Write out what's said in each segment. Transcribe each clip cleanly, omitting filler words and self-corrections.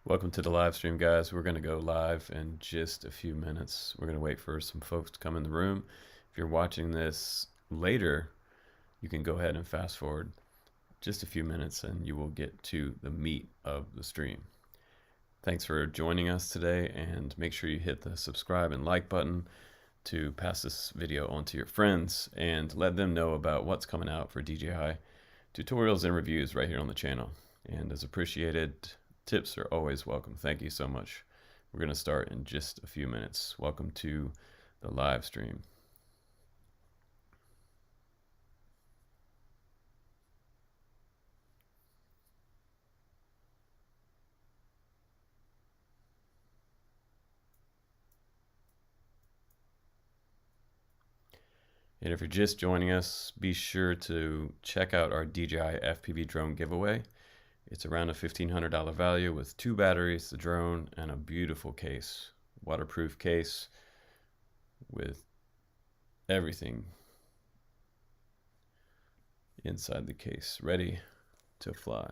Welcome to the live stream, guys. We're going to go live in just a few minutes. We're going to wait for some folks to come in the room. If you're watching this later, you can go ahead and fast forward just a few minutes and you will get to the meat of the stream. Thanks for joining us today, and make sure you hit the subscribe and like button to pass this video on to your friends and let them know about what's coming out for DJI tutorials and reviews right here on the channel. And as appreciated, tips are always welcome. Thank you so much. We're going to start in just a few minutes. Welcome to the live stream. And if you're just joining us, be sure to check out our DJI FPV drone giveaway. It's around a $1,500 value with 2 batteries, the drone, and a beautiful case, waterproof case with everything inside the case, ready to fly.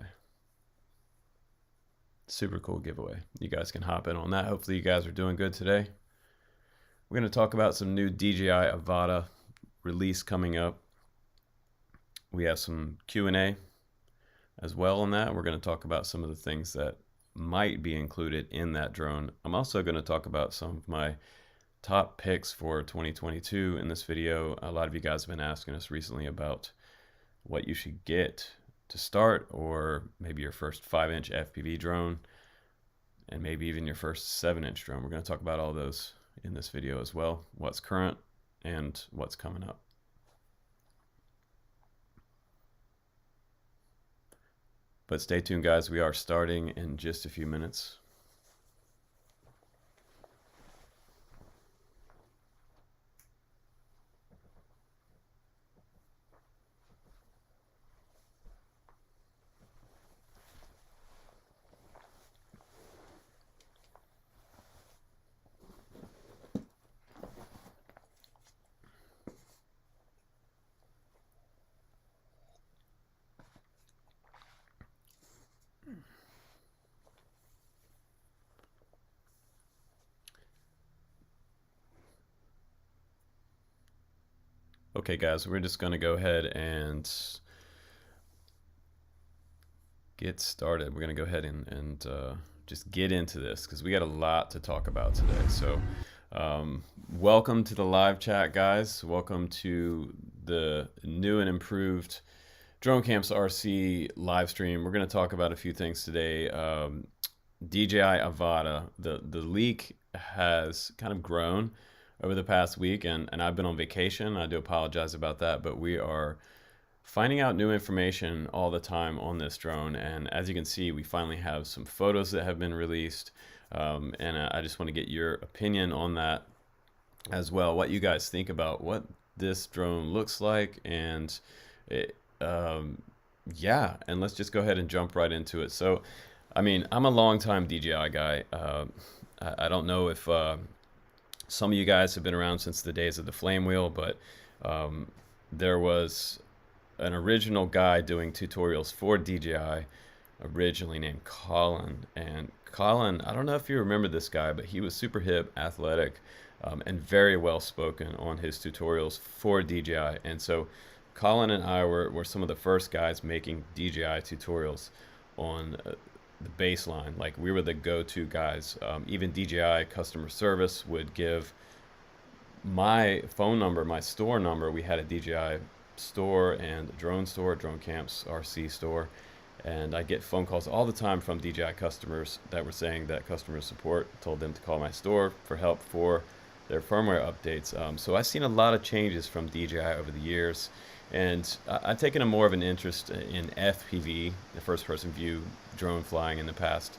Super cool giveaway. You guys can hop in on that. Hopefully you guys are doing good today. We're going to talk about some new DJI AVATA release coming up. We have some Q&A as well on that. We're going to talk about some of the things that might be included in that drone. I'm also going to talk about some of my top picks for 2022 in this video. A lot of you guys have been asking us recently about what you should get to start, or maybe your first 5-inch FPV drone, and maybe even your first 7-inch drone. We're going to talk about all those in this video as well, what's current and what's coming up. But stay tuned, guys. We are starting in just a few minutes. Okay, guys, we're just going to go ahead and get started. We're going to go ahead and just get into this because we got a lot to talk about today. So welcome to the live chat, guys. Welcome to the new and improved Drone Camps RC live stream. We're going to talk about a few things today. DJI AVATA, the leak has kind of grown over the past week, and I've been on vacation. I do apologize about that, but we are finding out new information all the time on this drone. And as you can see, we finally have some photos that have been released, and I just want to get your opinion on that as well, what you guys think about what this drone looks like. And yeah, and let's just go ahead and jump right into it. So I mean, I'm a longtime DJI guy. I don't know if some of you guys have been around since the days of the flame wheel, but there was an original guy doing tutorials for DJI originally named Colin. And Colin, I don't know if you remember this guy, but he was super hip, athletic, and very well spoken on his tutorials for DJI. And so Colin and I were some of the first guys making DJI tutorials on the baseline. Like, we were the go-to guys. Even DJI customer service would give my phone number, my store number. We had a DJI store and a drone store, Drone Camps RC store, and I get phone calls all the time from DJI customers that were saying that customer support told them to call my store for help for their firmware updates. So I've seen a lot of changes from DJI over the years, and I've taken a more of an interest in FPV, the first-person view drone flying, in the past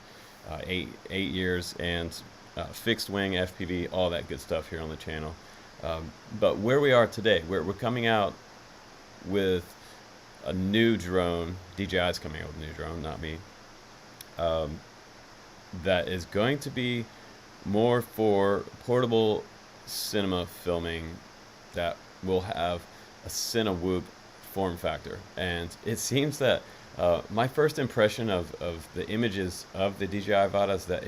8 years, and fixed wing FPV, all that good stuff here on the channel. But where we are today, we're coming out with a new drone. DJI's coming out with a new drone, not me. That is going to be more for portable cinema filming, that will have a CineWhoop form factor. And it seems that My first impression of the images of the DJI AVATA is that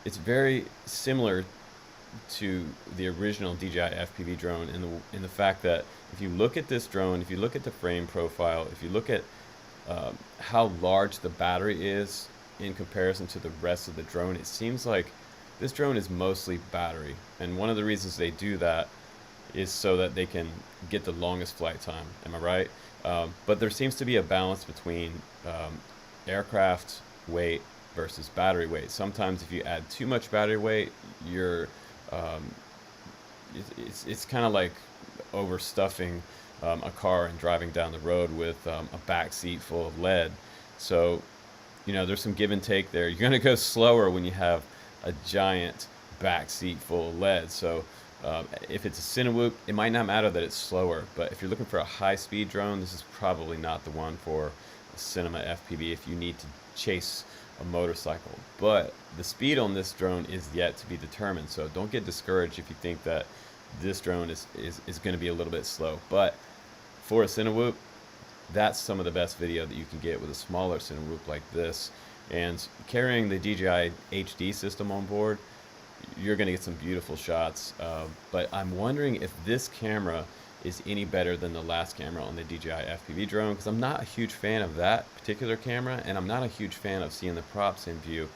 it's very similar to the original DJI FPV drone in the fact that if you look at this drone, if you look at the frame profile, if you look at how large the battery is in comparison to the rest of the drone, it seems like this drone is mostly battery. And one of the reasons they do that is so that they can get the longest flight time. Am I right? But there seems to be a balance between aircraft weight versus battery weight. Sometimes if you add too much battery weight, you're it's kind of like overstuffing a car and driving down the road with a back seat full of lead. So, you know, there's some give and take there. You're going to go slower when you have a giant back seat full of lead. So if it's a Cinewhoop, it might not matter that it's slower. But if you're looking for a high-speed drone, this is probably not the one for a cinema FPV if you need to chase a motorcycle. But the speed on this drone is yet to be determined. So don't get discouraged if you think that this drone is going to be a little bit slow. But for a Cinewhoop, that's some of the best video that you can get with a smaller Cinewhoop like this. And carrying the DJI HD system on board, you're going to get some beautiful shots. But I'm wondering if this camera is any better than the last camera on the DJI FPV drone, because I'm not a huge fan of that particular camera, and I'm not a huge fan of seeing the props in view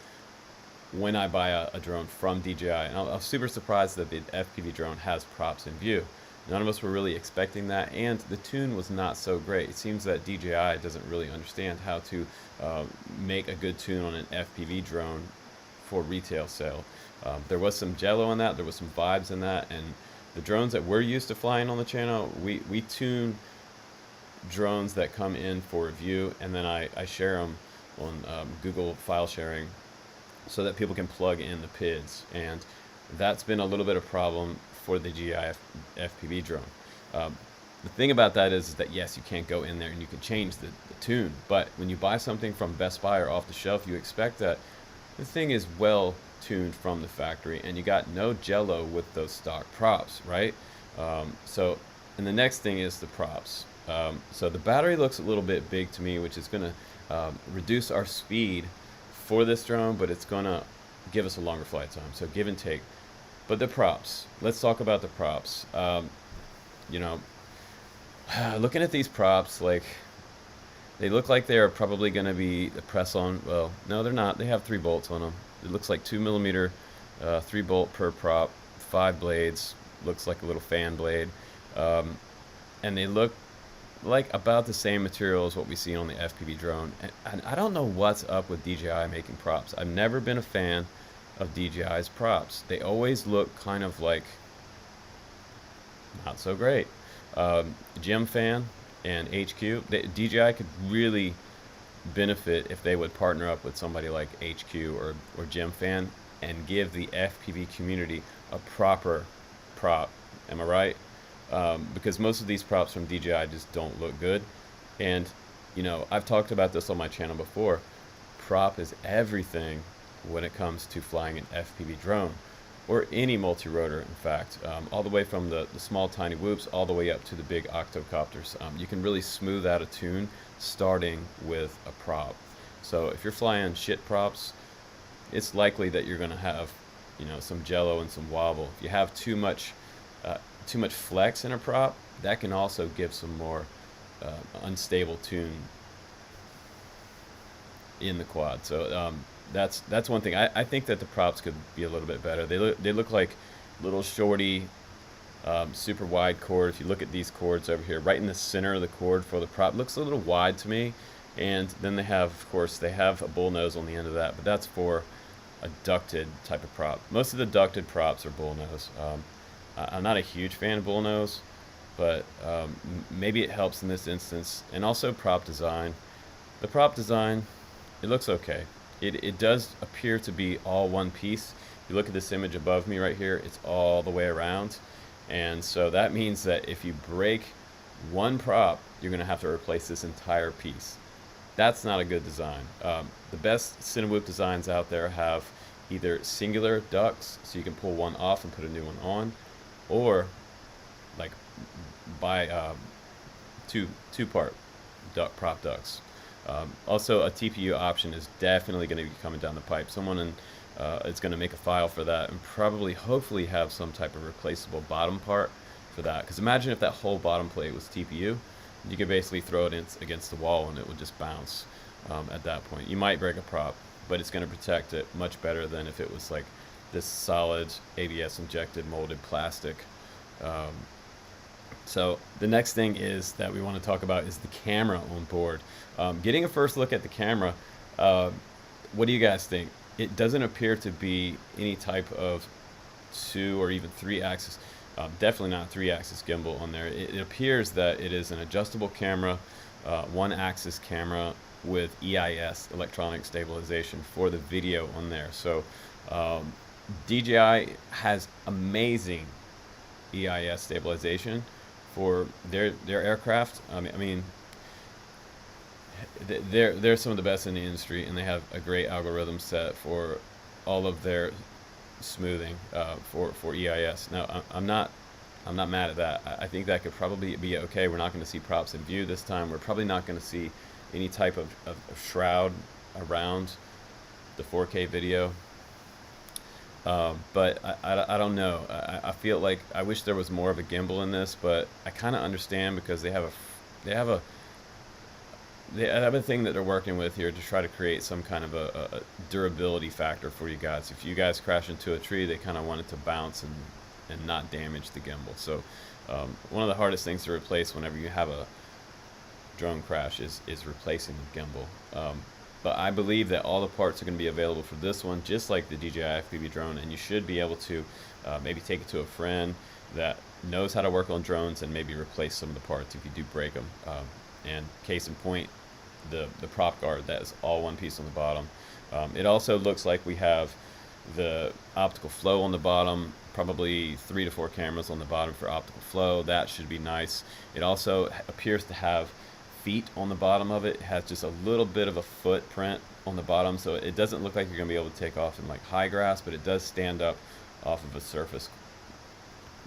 when I buy a drone from DJI. And I was super surprised that the FPV drone has props in view. None of us were really expecting that, and the tune was not so great. It seems that DJI doesn't really understand how to make a good tune on an FPV drone for retail sale. There was some jello in that, there was some vibes in that, and the drones that we're used to flying on the channel, we tune drones that come in for review, and then I share them on Google file sharing so that people can plug in the PIDs, and that's been a little bit of a problem for the DJI FPV drone. The thing about that is that yes, you can't go in there and you can change the tune, but when you buy something from Best Buy or off the shelf, you expect that the thing is well tuned from the factory, and you got no jello with those stock props, right? So, and the next thing is the props. So the battery looks a little bit big to me, which is going to reduce our speed for this drone, but it's going to give us a longer flight time. So give and take. But the props, let's talk about the props. You know, looking at these props, like, they look like they are probably going to be the press-on. Well, no, they're not. They have 3 bolts on them. It looks like 2mm, 3 bolt per prop, 5 blades. Looks like a little fan blade, and they look like about the same material as what we see on the FPV drone. And I don't know what's up with DJI making props. I've never been a fan of DJI's props. They always look kind of like not so great. Gem Fan and HQ, DJI could really benefit if they would partner up with somebody like HQ or Gem Fan and give the FPV community a proper prop. Am I right? Because most of these props from DJI just don't look good. And you know, I've talked about this on my channel before. Prop is everything when it comes to flying an FPV drone or any multi-rotor, in fact, all the way from the small tiny whoops all the way up to the big octocopters. You can really smooth out a tune starting with a prop. So if you're flying shit props, it's likely that you're going to have, you know, some jello and some wobble. If you have too much flex in a prop, that can also give some more unstable tune in the quad. So that's one thing. I think that the props could be a little bit better. They look like little shorty, super wide cord. If you look at these cords over here, right in the center of the cord for the prop, looks a little wide to me. And then they have, of course, they have a bull nose on the end of that, but that's for a ducted type of prop. Most of the ducted props are bull nose. I'm not a huge fan of bull nose, but maybe it helps in this instance. And also prop design. The prop design, it looks okay. It does appear to be all one piece. You look at this image above me right here, it's all the way around. And so that means that if you break one prop, you're going to have to replace this entire piece. That's not a good design. The best Cinewhoop designs out there have either singular ducts, so you can pull one off and put a new one on, or like buy two-part prop ducts. Also, a TPU option is definitely going to be coming down the pipe. Someone is going to make a file for that and probably, hopefully, have some type of replaceable bottom part for that. Because imagine if that whole bottom plate was TPU, you could basically throw it against the wall and it would just bounce. At that point, you might break a prop, but it's going to protect it much better than if it was like this solid ABS injected molded plastic. So the next thing is that we want to talk about is the camera on board. Getting a first look at the camera, what do you guys think? It doesn't appear to be any type of 2 or even 3-axis, definitely not 3-axis gimbal on there. It appears that it is an adjustable camera, 1-axis camera with EIS, electronic stabilization, for the video on there. So DJI has amazing EIS stabilization for their aircraft. I mean, they're some of the best in the industry, and they have a great algorithm set for all of their smoothing for EIS. Now, I'm not mad at that. I think that could probably be okay. We're not going to see props in view this time. We're probably not going to see any type of shroud around the 4K video. But I don't know. I feel like I wish there was more of a gimbal in this, but I kind of understand because they have a thing that they're working with here to try to create some kind of a durability factor for you guys. If you guys crash into a tree, they kind of want it to bounce and not damage the gimbal. So one of the hardest things to replace whenever you have a drone crash is replacing the gimbal. But I believe that all the parts are going to be available for this one, just like the DJI FPV drone, and you should be able to maybe take it to a friend that knows how to work on drones and maybe replace some of the parts if you do break them. And case in point, the prop guard, that is all one piece on the bottom. It also looks like we have the optical flow on the bottom, probably 3 to 4 cameras on the bottom for optical flow. That should be nice. It also appears to have feet on the bottom of it. It has just a little bit of a footprint on the bottom, so it doesn't look like you're going to be able to take off in like high grass, but it does stand up off of a surface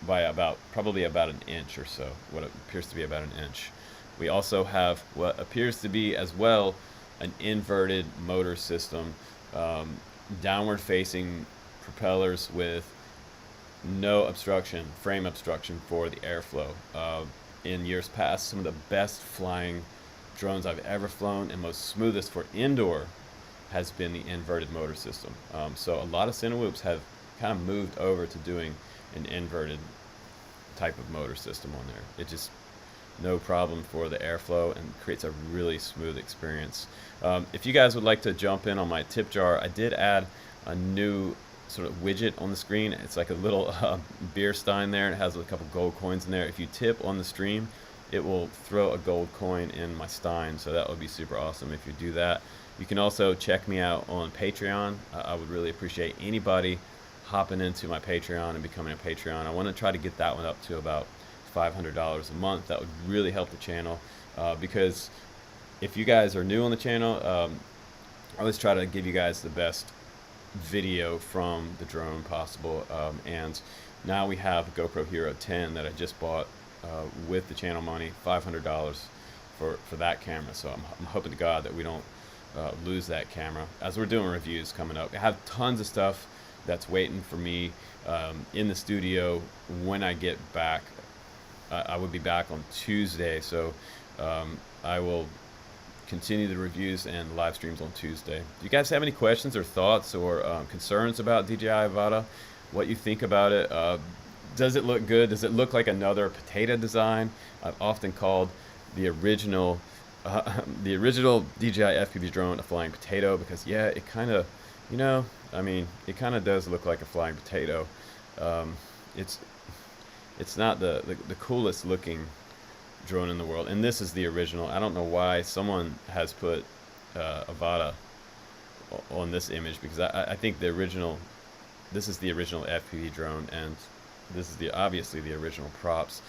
by probably about an inch or so, what appears to be about an inch. We also have what appears to be as well an inverted motor system, downward facing propellers with no obstruction, frame obstruction for the airflow. In years past, some of the best flying drones I've ever flown and most smoothest for indoor has been the inverted motor system. So a lot of Cinewhoops have kind of moved over to doing an inverted type of motor system on there. It just no problem for the airflow and creates a really smooth experience. If you guys would like to jump in on my tip jar, I did add a new sort of widget on the screen. It's like a little beer stein there, and it has a couple gold coins in there. If you tip on the stream, it will throw a gold coin in my stein, so that would be super awesome if you do that. You can also check me out on Patreon. I would really appreciate anybody hopping into my Patreon and becoming a Patreon. I want to try to get that one up to about $500 a month. That would really help the channel, because if you guys are new on the channel, I always try to give you guys the best video from the drone possible, and now we have a GoPro Hero 10 that I just bought with the channel money, $500 for that camera. So I'm hoping to God that we don't lose that camera as we're doing reviews coming up. I have tons of stuff that's waiting for me in the studio when I get back. I would be back on Tuesday, so I will continue the reviews and live streams on Tuesday. Do you guys have any questions or thoughts or concerns about DJI AVATA? What you think about it? Does it look good? Does it look like another potato design? I've often called the original DJI FPV drone a flying potato because, yeah, it kind of, it kind of does look like a flying potato. It's not the coolest looking drone in the world, and this is the original. I don't know why someone has put AVATA on this image, because I think this is the original FPV drone, and this is obviously the original props.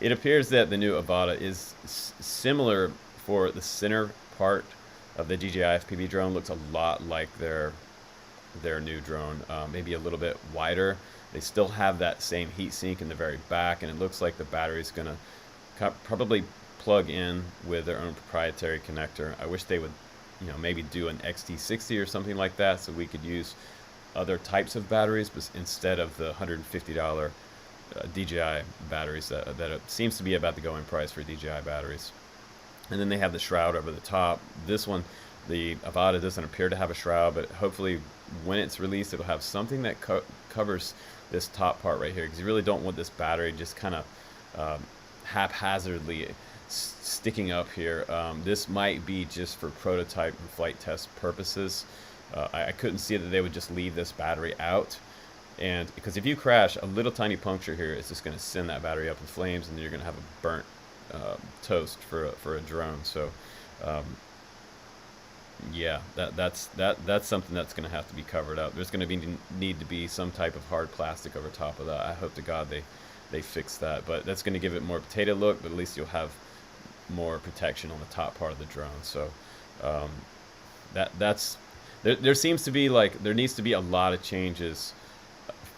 It appears that the new AVATA is similar for the center part of the DJI FPV drone. Looks a lot like their new drone, maybe a little bit wider. They still have that same heat sink in the very back, and it looks like the battery's gonna probably plug in with their own proprietary connector. I wish they would, you know, maybe do an XT60 or something like that, so we could use other types of batteries, but instead of the $150 DJI batteries that it seems to be about the going price for DJI batteries. And then they have the shroud over the top. This one, the AVATA, doesn't appear to have a shroud, but hopefully when it's released, it'll have something that covers this top part right here, because you really don't want this battery just kind of haphazardly sticking up here. This might be just for prototype and flight test purposes. I couldn't see that they would just leave this battery out, and because if you crash, a little tiny puncture here is just going to send that battery up in flames, and then you're going to have a burnt toast for a drone. So yeah, that's something that's going to have to be covered up. There's going to need to be some type of hard plastic over top of that. I hope to God they fix that, but that's going to give it more potato look, but at least you'll have more protection on the top part of the drone. So there seems to be, like, there needs to be a lot of changes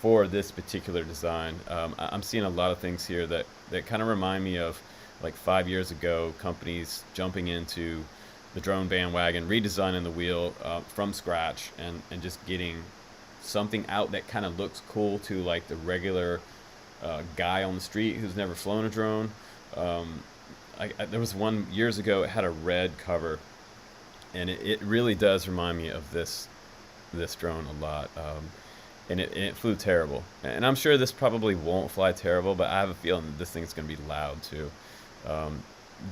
for this particular design. I'm seeing a lot of things here that kind of remind me of like 5 years ago, companies jumping into the drone bandwagon, redesigning the wheel from scratch, and just getting something out that kind of looks cool to like the regular guy on the street who's never flown a drone. There was one years ago, it had a red cover, and it really does remind me of this drone a lot. And it flew terrible, and I'm sure this probably won't fly terrible, but I have a feeling that this thing's going to be loud too.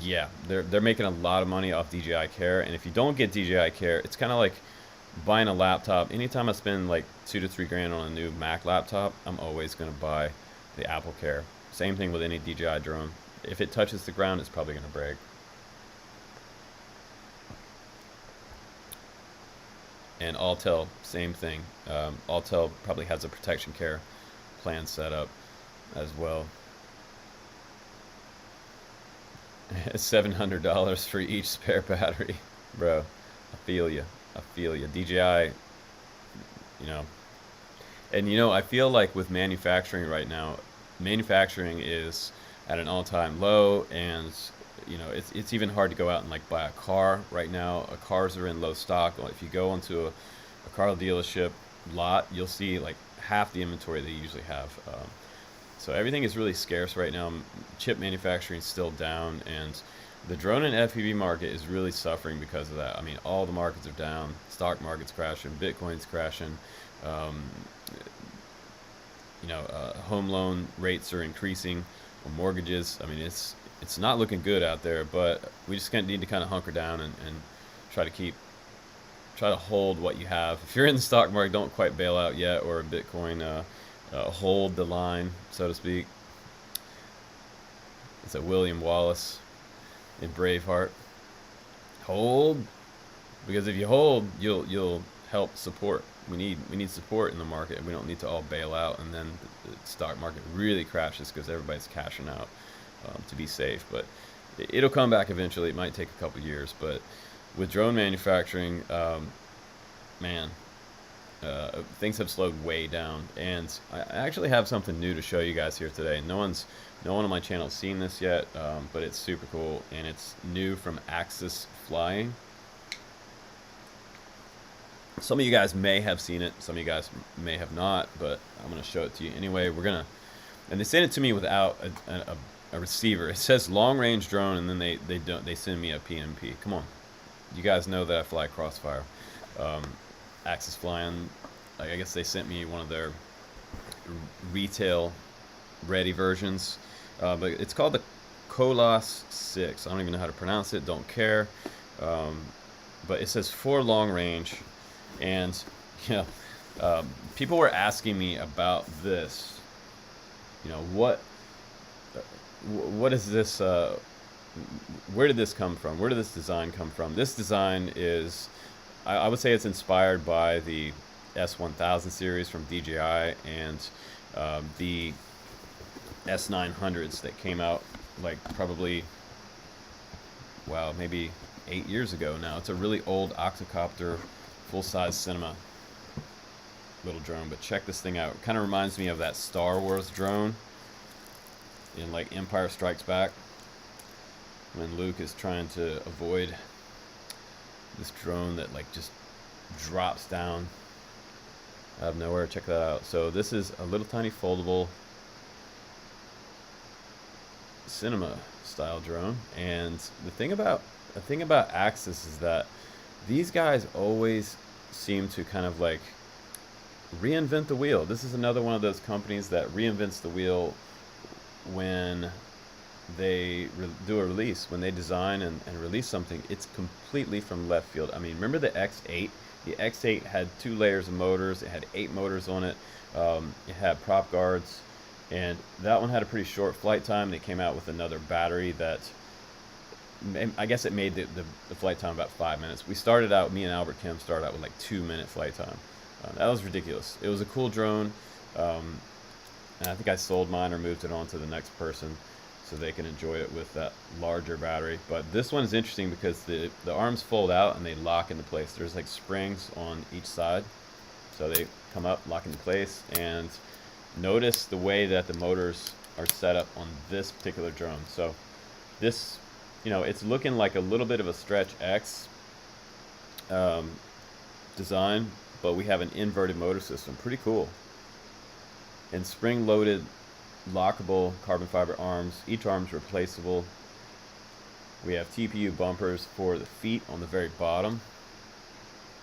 Yeah, they're making a lot of money off DJI Care, and if you don't get DJI Care, it's kind of like buying a laptop. Anytime I spend like $2 to $3 grand on a new Mac laptop, I'm always going to buy the Apple Care. Same thing with any DJI drone. If it touches the ground, it's probably going to break. And Autel, same thing. Autel probably has a protection care plan set up as well. $700 for each spare battery. Bro, I feel you. I feel you. DJI, you know. And, you know, I feel like with manufacturing right now, manufacturing is at an all-time low, and you know, it's even hard to go out and like buy a car right now. Cars are in low stock. If you go into a car dealership lot, you'll see like half the inventory they usually have. So everything is really scarce right now. Chip manufacturing is still down, and the drone and FPV market is really suffering because of that. I mean, all the markets are down. Stock market's crashing. Bitcoin's crashing. Home loan rates are increasing. Mortgages. I mean, it's not looking good out there, but we just need to kind of hunker down and try to hold what you have. If you're in the stock market, don't quite bail out yet, or Bitcoin, hold the line, so to speak. It's a William Wallace in Braveheart. Hold, because if you hold, you'll help support. We need support in the market. We don't need to all bail out, and then the stock market really crashes because everybody's cashing out to be safe. But it'll come back eventually. It might take a couple years, but with drone manufacturing, things have slowed way down. And I actually have something new to show you guys here today. No one on my channel has seen this yet, but it's super cool, and it's new from Axis Flying. Some of you guys may have seen it, some of you guys may have not, but I'm going to show it to you anyway. And they sent it to me without a receiver. It says long range drone, and then they send me a PNP. Come on, you guys know that I fly Crossfire. Axis Flying, I guess they sent me one of their retail ready versions, but it's called the Colas 6. I don't even know how to pronounce it, don't care. But it says for long range. And people were asking me about this. You know, what is this? Where did this come from? Where did this design come from? This design is, I would say, it's inspired by the S1000 series from DJI and the S900s that came out like probably, wow, maybe 8 years ago now. It's a really old octocopter, full-size cinema little drone, but check this thing out. It kind of reminds me of that Star Wars drone in like Empire Strikes Back. when Luke is trying to avoid this drone that like just drops down out of nowhere. Check that out. So this is a little tiny foldable cinema style drone, and the thing about Axis is that these guys always seem to kind of like reinvent the wheel. This is another one of those companies that reinvents the wheel when they do a release. When they design and release something, it's completely from left field. I mean, remember the X8? The X8 had 2 layers of motors. It had 8 motors on it. It had prop guards, and that one had a pretty short flight time. They came out with another battery that, I guess it made the flight time about 5 minutes. We started out, me and Albert Kim started out with like 2-minute flight time. That was ridiculous. It was a cool drone, and I think I sold mine or moved it on to the next person so they can enjoy it with that larger battery. But this one is interesting because the arms fold out and they lock into place. There's like springs on each side, so they come up, lock into place. And notice the way that the motors are set up on this particular drone. So this, you know, it's looking like a little bit of a Stretch X design, but we have an inverted motor system. Pretty cool. And spring-loaded, lockable carbon fiber arms. Each arm's replaceable. We have TPU bumpers for the feet on the very bottom,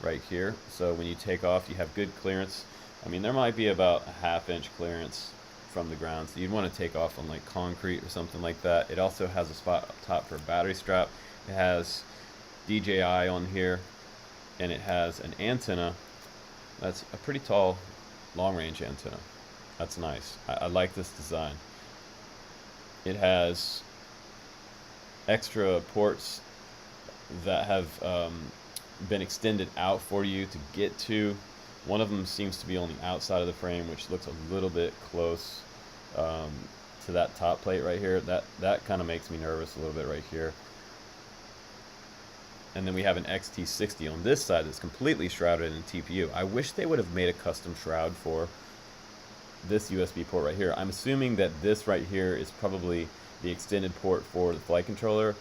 right here. So when you take off, you have good clearance. I mean, there might be about a 1/2 inch clearance from the ground, so you'd want to take off on like concrete or something like that. It also has a spot up top for a battery strap. It has DJI on here, and it has an antenna. That's a pretty tall, long-range antenna. That's nice. I like this design. It has extra ports that have been extended out for you to get to. One of them seems to be on the outside of the frame, which looks a little bit close to that top plate right here. That kind of makes me nervous a little bit right here. And then we have an XT60 on this side that's completely shrouded in TPU. I wish they would have made a custom shroud for this USB port right here. I'm assuming that this right here is probably the extended port for the flight controller,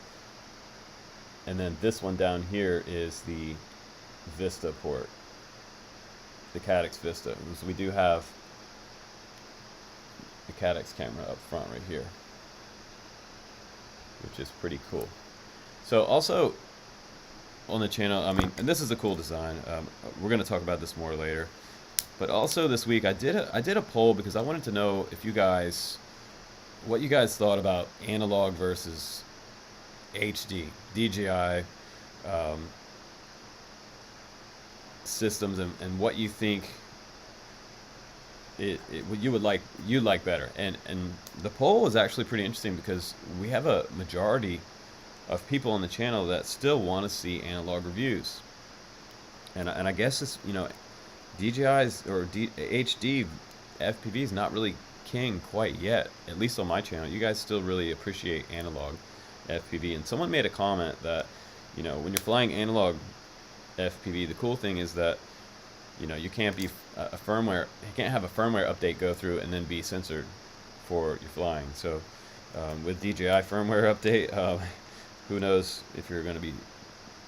and then this one down here is the Vista port, the Caddx Vista. So we do have the Caddx camera up front right here, which is pretty cool. So also on the channel, I mean, and this is a cool design. We're going to talk about this more later. But also this week I did a poll because I wanted to know if what you guys thought about analog versus HD, DJI systems, and what you think what you like better. And the poll is actually pretty interesting because we have a majority of people on the channel that still want to see analog reviews. And I guess it's, you know, DJI's or HD FPV is not really king quite yet, at least on my channel. You guys still really appreciate analog FPV, and someone made a comment that, you know, when you're flying analog FPV, the cool thing is that, you know, you can't be you can't have a firmware update go through and then be censored for your flying. So with DJI firmware update, who knows if you're going to be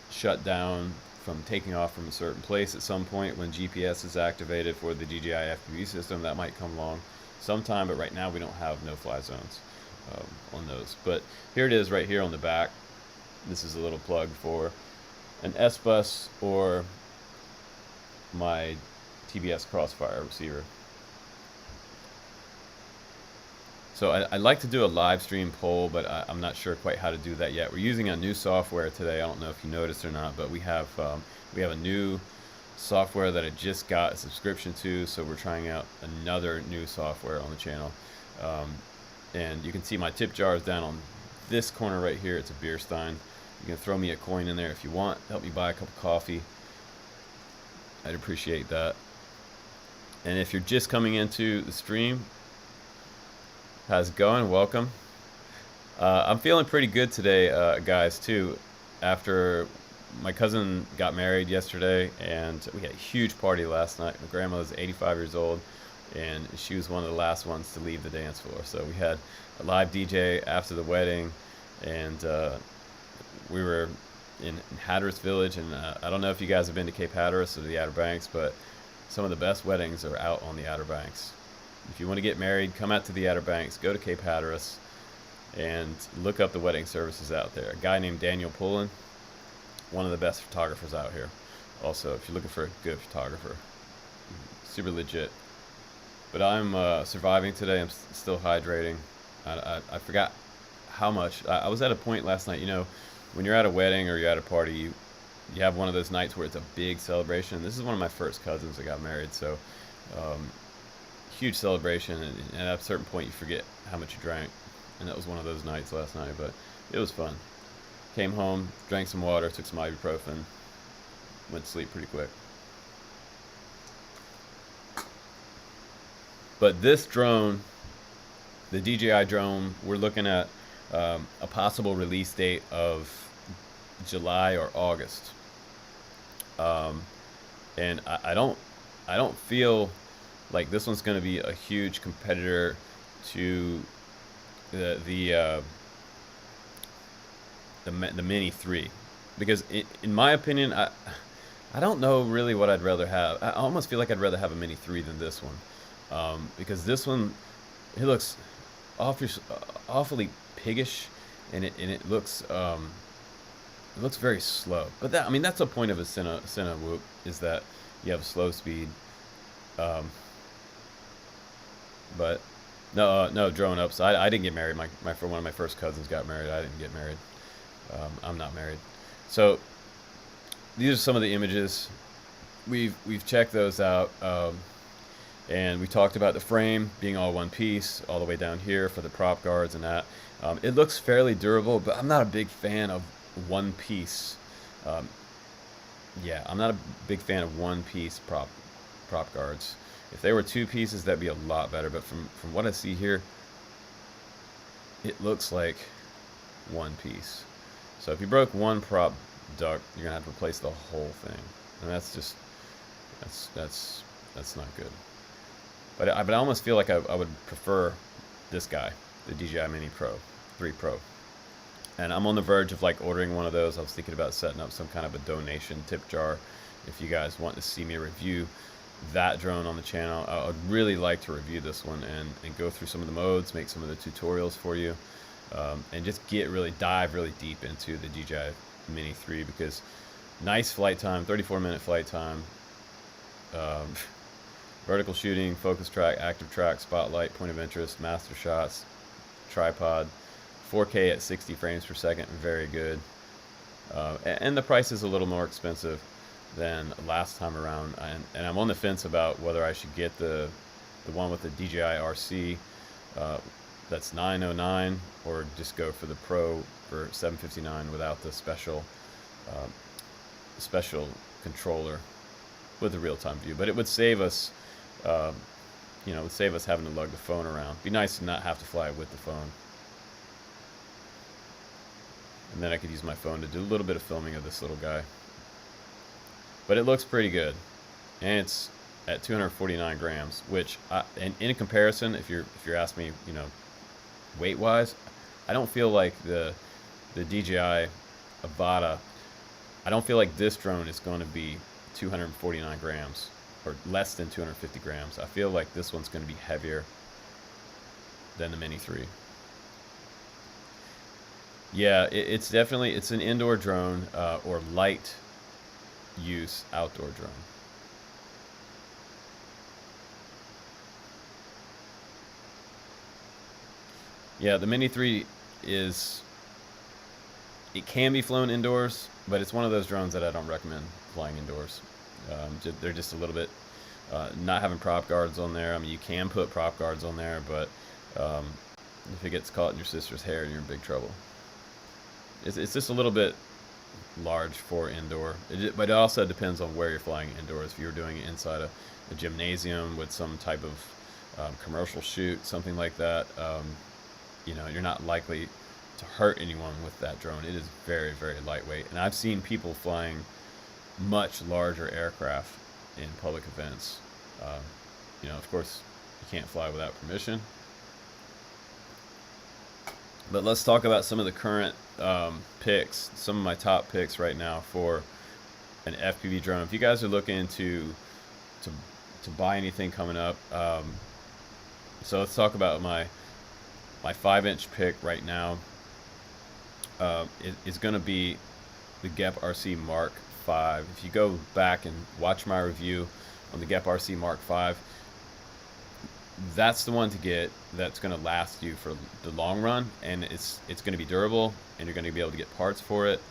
shut down from taking off from a certain place at some point when GPS is activated for the DJI FPV system. That might come along sometime, but right now we don't have no-fly zones on those. But here it is right here on the back. This is a little plug for an S-Bus or my TBS Crossfire receiver. So I'd like to do a live stream poll, but I'm not sure quite how to do that yet. We're using a new software today. I don't know if you noticed or not, but we have a new software that I just got a subscription to, so we're trying out another new software on the channel. And you can see my tip jar is down on this corner right here. It's a beer stein. You can throw me a coin in there if you want. Help me buy a cup of coffee. I'd appreciate that. And if you're just coming into the stream, how's it going? Welcome. I'm feeling pretty good today, guys, too. After my cousin got married yesterday, and we had a huge party last night. My grandma was 85 years old, and she was one of the last ones to leave the dance floor. So we had a live DJ after the wedding. and we were in Hatteras Village, and I don't know if you guys have been to Cape Hatteras or the Outer Banks, but some of the best weddings are out on the Outer Banks. If you want to get married, come out to the Outer Banks, go to Cape Hatteras, and look up the wedding services out there. A guy named Daniel Pullen, one of the best photographers out here. Also, if you're looking for a good photographer, super legit. But I'm surviving today. I'm still hydrating. I forgot how much. I was at a point last night, you know, when you're at a wedding or you're at a party, you have one of those nights where it's a big celebration. This is one of my first cousins that got married, so huge celebration, and at a certain point you forget how much you drank, and that was one of those nights last night, but it was fun. Came home, drank some water, took some ibuprofen, went to sleep pretty quick. But this drone, the DJI drone, we're looking at a possible release date of July or August, and I don't feel like this one's going to be a huge competitor to the Mini 3, because in my opinion, I don't know really what I'd rather have. I almost feel like I'd rather have a Mini 3 than this one, because this one, it looks awfully piggish, and it looks very slow. But that, I mean, that's the point of a Cinna Whoop, is that you have slow speed. But no drone ups. I didn't get married. One of my first cousins got married. I didn't get married. I'm not married. So these are some of the images. We've checked those out, and we talked about the frame being all one piece, all the way down here for the prop guards and that. It looks fairly durable, but I'm not a big fan of one piece. Yeah, I'm not a big fan of one piece prop guards. If they were two pieces, that'd be a lot better. But from what I see here, it looks like one piece. So if you broke one prop duct, you're gonna have to replace the whole thing, and that's not good. But I almost feel like I would prefer this guy, the DJI Mini 3 Pro. And I'm on the verge of like ordering one of those. I was thinking about setting up some kind of a donation tip jar. If you guys want to see me review that drone on the channel, I would really like to review this one and go through some of the modes, make some of the tutorials for you, and just dive really deep into the DJI Mini 3, because nice flight time, 34-minute flight time, vertical shooting, focus track, active track, spotlight, point of interest, master shots, tripod, 4K at 60 frames per second, very good. And the price is a little more expensive than last time around, and I'm on the fence about whether I should get the one with the DJI RC that's $909, or just go for the Pro for $759 without the special controller with the real-time view. But it would save us, you know, it would save us having to lug the phone around. Be nice to not have to fly with the phone. And then I could use my phone to do a little bit of filming of this little guy. But it looks pretty good, and it's at 249 grams, which, in comparison, if you're asking me, you know, weight-wise, I don't feel like the DJI AVATA. I don't feel like this drone is going to be 249 grams or less than 250 grams. I feel like this one's going to be heavier than the Mini 3. Yeah, it's definitely, it's an indoor drone, or light use outdoor drone. Yeah, the Mini 3 it can be flown indoors, but it's one of those drones that I don't recommend flying indoors. They're just a little bit, not having prop guards on there. I mean, you can put prop guards on there, but if it gets caught in your sister's hair, you're in big trouble. It's just a little bit large for indoor, but it also depends on where you're flying indoors. If you're doing it inside a gymnasium with some type of commercial shoot, something like that, you know, you're not likely to hurt anyone with that drone. It is very, very lightweight, and I've seen people flying much larger aircraft in public events. You know, of course, you can't fly without permission, But let's talk about some of the current picks, some of my top picks right now for an FPV drone. If you guys are looking to, to buy anything coming up, so let's talk about my 5-inch pick right now. Is going to be the GEP RC Mark V. If you go back and watch my review on the GEP RC Mark V, that's the one to get. That's going to last you for the long run, and it's going to be durable, and you're going to be able to get parts for it.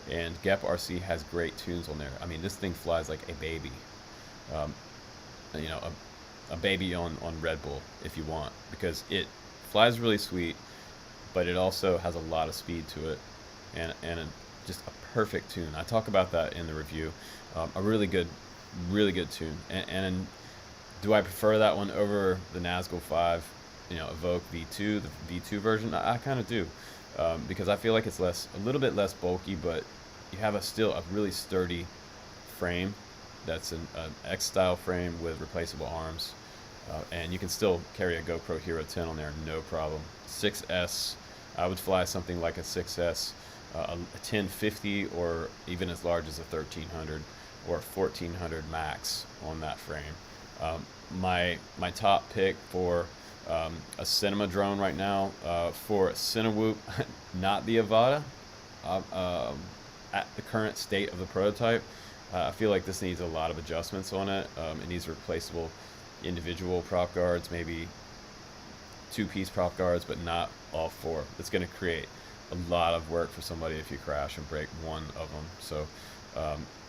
And GEP RC has great tunes on there. I mean, this thing flies like a baby. You know, a baby on Red Bull if you want, because it flies really sweet, but it also has a lot of speed to it, and just a perfect tune. I talk about that in the review. A really good tune. And do I prefer that one over the Nazgul 5, you know, Evoke V2, the V2 version? I kind of do, because I feel like it's a little bit less bulky, but you have still a really sturdy frame. That's an X-style frame with replaceable arms, and you can still carry a GoPro Hero 10 on there, no problem. 6S, I would fly something like a 6S, a 1050, or even as large as a 1300 or a 1400 max on that frame. My top pick for a cinema drone right now, for a Cinewhoop, not the Avata, at the current state of the prototype, I feel like this needs a lot of adjustments on it. It needs replaceable individual prop guards, maybe 2-piece prop guards, but not all 4. It's going to create a lot of work for somebody if you crash and break one of them. So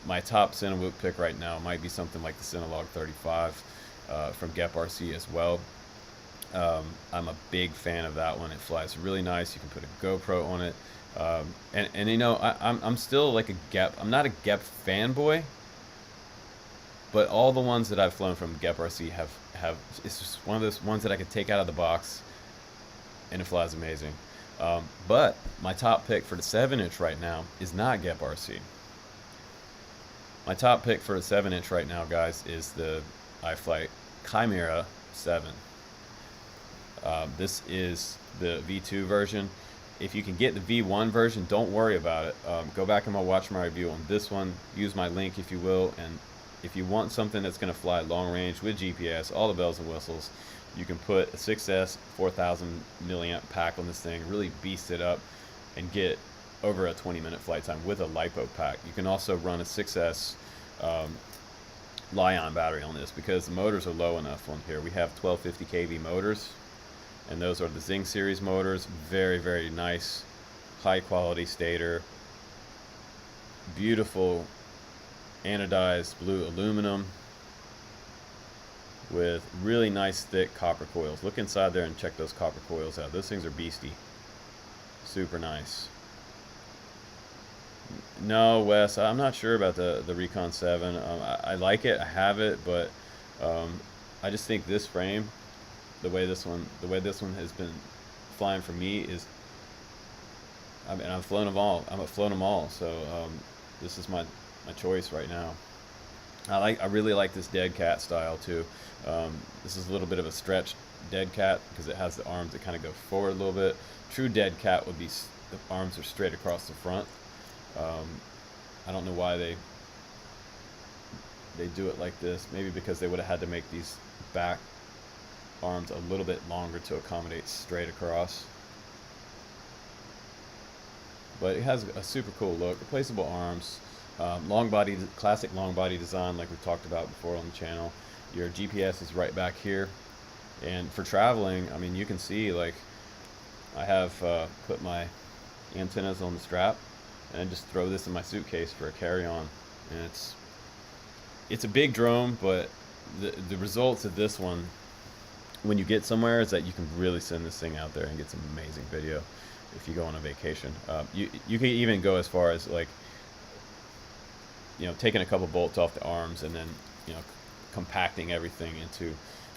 my top Cinewhoop pick right now might be something like the Cinelog 35 from GEP RC as well. I'm a big fan of that one. It flies really nice. You can put a GoPro on it. And you know, I'm still like a GEP. I'm not a GEP fanboy, but all the ones that I've flown from GEP RC have it's just one of those ones that I could take out of the box, and it flies amazing. But my top pick for the 7-inch right now is not GEP RC. My top pick for the 7-inch right now, guys, is the iFlight Chimera 7. This is the V2 version. If you can get the V1 version, don't worry about it. Go back and watch my review on this one. Use my link if you will. And if you want something that's going to fly long range with GPS, all the bells and whistles, you can put a 6S 4000 milliamp pack on this thing, really beast it up, and get over a 20-minute flight time with a LiPo pack. You can also run a 6S Li-ion battery on this, because the motors are low enough on here. We have 1250 kV motors, and those are the Zing series motors. Very, very nice, high quality stator, beautiful anodized blue aluminum with really nice thick copper coils. Look inside there and check those copper coils out. Those things are beastie. Super nice. No, Wes, I'm not sure about the Recon 7. I like it, I have it, but I just think this frame, the way this one has been flying for me is, I mean, I've flown them all. So this is my choice right now. I really like this dead cat style too. This is a little bit of a stretched dead cat because it has the arms that kind of go forward a little bit. True dead cat would be the arms are straight across the front. I don't know why they do it like this. Maybe because they would have had to make these back arms a little bit longer to accommodate straight across. But it has a super cool look. Replaceable arms, long body, classic long body design like we talked about before on the channel. Your GPS is right back here, and for traveling, I mean, you can see, like, I have put my antennas on the strap and just throw this in my suitcase for a carry-on, and it's a big drone, but the results of this one when you get somewhere is that you can really send this thing out there and get some amazing video if you go on a vacation. You can even go as far as, like, you know, taking a couple bolts off the arms and then, you know, compacting everything into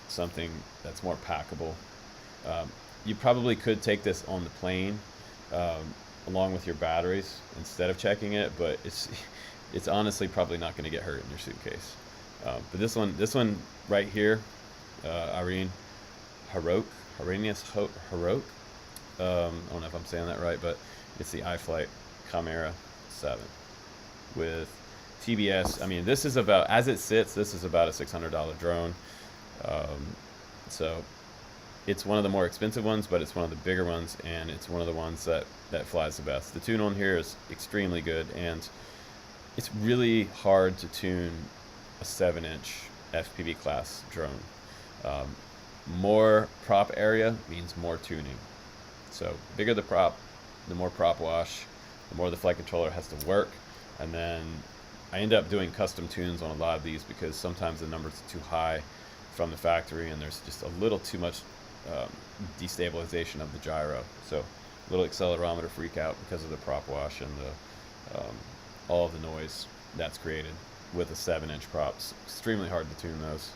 something that's more packable. You probably could take this on the plane along with your batteries instead of checking it, but it's honestly probably not going to get hurt in your suitcase. But this one right here, Irene Harouk, I don't know if I'm saying that right, but it's the iFlight Chimera 7 with TBS. I mean, this is about, as it sits, this is about a $600 drone. So it's one of the more expensive ones, but it's one of the bigger ones, and it's one of the ones that flies the best. The tune on here is extremely good, and it's really hard to tune a 7-inch FPV class drone. More prop area means more tuning. So bigger the prop, the more prop wash, the more the flight controller has to work. And then I end up doing custom tunes on a lot of these because sometimes the numbers are too high from the factory and there's just a little too much destabilization of the gyro. So a little accelerometer freak out because of the prop wash and the all of the noise that's created with a 7-inch prop. It's extremely hard to tune those.